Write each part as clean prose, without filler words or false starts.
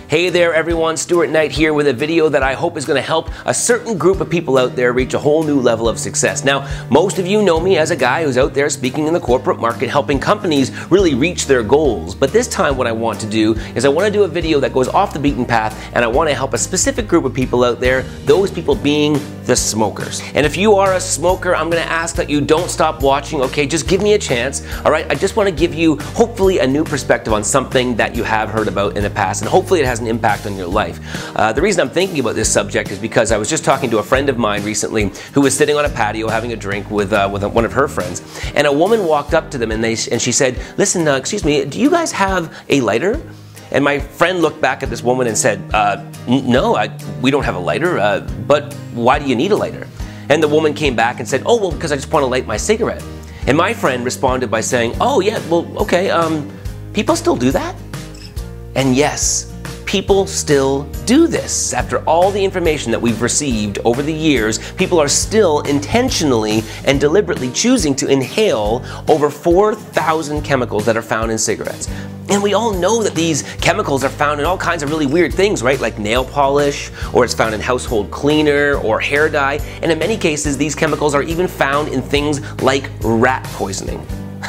Hey there everyone, Stuart here with a video that I hope is going to help a certain group of people out there reach a whole new level of success. Now, most of you know me as a guy who's out there speaking in the corporate market, helping companies really reach their goals. But this time what I want to do is I want to do a video that goes off the beaten path, and I want to help a specific group of people out there, those people being the smokers. And if you are a smoker, I'm going to ask that you don't stop watching, okay? Just give me a chance, all right? I just want to give you, hopefully, a new perspective on something that you have heard about in the past, and hopefully it has an impact on your life. The reason I'm thinking about this subject is because I was just talking to a friend of mine recently who was sitting on a patio having a drink with one of her friends, and a woman walked up to them and she said, "Listen, excuse me, do you guys have a lighter?" And my friend looked back at this woman and said, "No, we don't have a lighter, but why do you need a lighter?" And the woman came back and said, "Oh, well, because I just want to light my cigarette." And my friend responded by saying, "Oh, yeah, well, okay, people still do that?" And yes, people still do this. After all the information that we've received over the years, people are still intentionally and deliberately choosing to inhale over 4,000 chemicals that are found in cigarettes. And we all know that these chemicals are found in all kinds of really weird things, right? Like nail polish, or it's found in household cleaner or hair dye. And in many cases, these chemicals are even found in things like rat poisoning.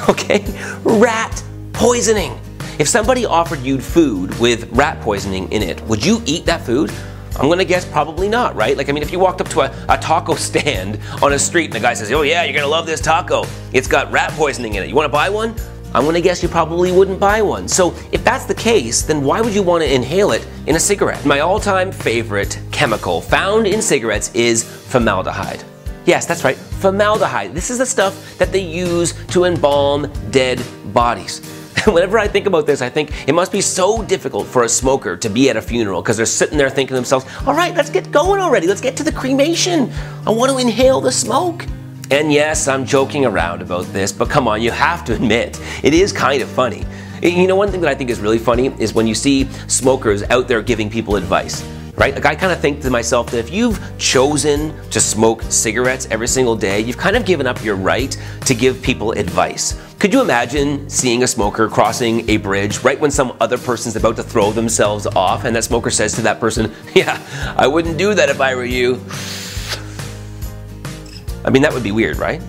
Okay? Rat poisoning. If somebody offered you food with rat poisoning in it, would you eat that food? I'm gonna guess probably not, right? Like, I mean, if you walked up to a taco stand on a street and the guy says, "Oh yeah, you're gonna love this taco. It's got rat poisoning in it. You wanna buy one?" I'm gonna guess you probably wouldn't buy one. So if that's the case, then why would you wanna inhale it in a cigarette? My all-time favorite chemical found in cigarettes is formaldehyde. Yes, that's right, formaldehyde. This is the stuff that they use to embalm dead bodies. Whenever I think about this, I think it must be so difficult for a smoker to be at a funeral because they're sitting there thinking to themselves, "All right, let's get going already. Let's get to the cremation. I want to inhale the smoke." And yes, I'm joking around about this, but come on, you have to admit, it is kind of funny. You know, one thing that I think is really funny is when you see smokers out there giving people advice. Right? Like, I kind of think to myself that if you've chosen to smoke cigarettes every single day, you've kind of given up your right to give people advice. Could you imagine seeing a smoker crossing a bridge right when some other person's about to throw themselves off, and that smoker says to that person, "Yeah, I wouldn't do that if I were you." I mean, that would be weird, right?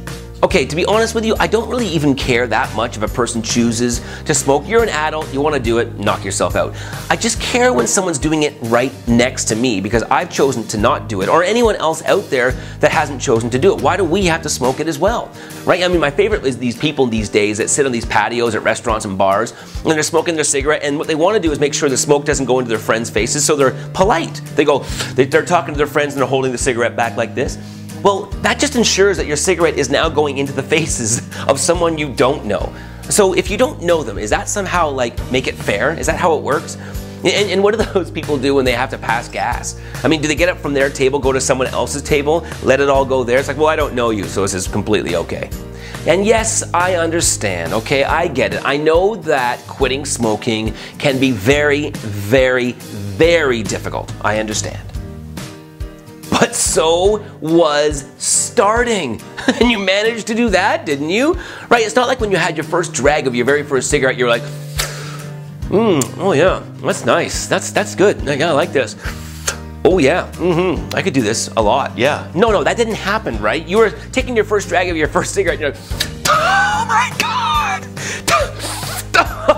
Okay, to be honest with you, I don't really even care that much if a person chooses to smoke. You're an adult, you want to do it, knock yourself out. I just care when someone's doing it right next to me because I've chosen to not do it, or anyone else out there that hasn't chosen to do it. Why do we have to smoke it as well? Right? I mean, my favorite is these people these days that sit on these patios at restaurants and bars, and they're smoking their cigarette, and what they want to do is make sure the smoke doesn't go into their friends' faces, so they're polite. They're talking to their friends and they're holding the cigarette back like this. Well, that just ensures that your cigarette is now going into the faces of someone you don't know. So if you don't know them, is that somehow like make it fair? Is that how it works? And what do those people do when they have to pass gas? I mean, do they get up from their table, go to someone else's table, let it all go there? It's like, well, I don't know you, so this is completely okay. And yes, I understand, okay, I get it. I know that quitting smoking can be very, very, very difficult. I understand. But so was starting. And you managed to do that, didn't you? Right, it's not like when you had your first drag of your very first cigarette, you were like, oh yeah, that's nice, that's good, yeah, I like this. Oh yeah, I could do this a lot, yeah. No, that didn't happen, right? You were taking your first drag of your first cigarette and you're like, oh my God!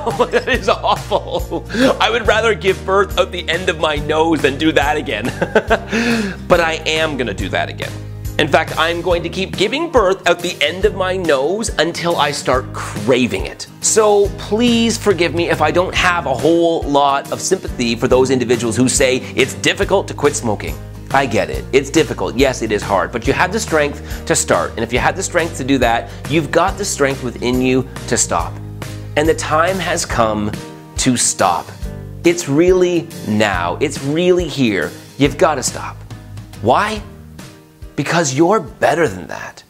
Oh, that is awful. I would rather give birth out the end of my nose than do that again. But I am gonna do that again. In fact, I'm going to keep giving birth out the end of my nose until I start craving it. So please forgive me if I don't have a whole lot of sympathy for those individuals who say it's difficult to quit smoking. I get it. It's difficult. Yes, it is hard, but you had the strength to start. And if you had the strength to do that, you've got the strength within you to stop. And the time has come to stop. It's really now. It's really here. You've got to stop. Why? Because you're better than that.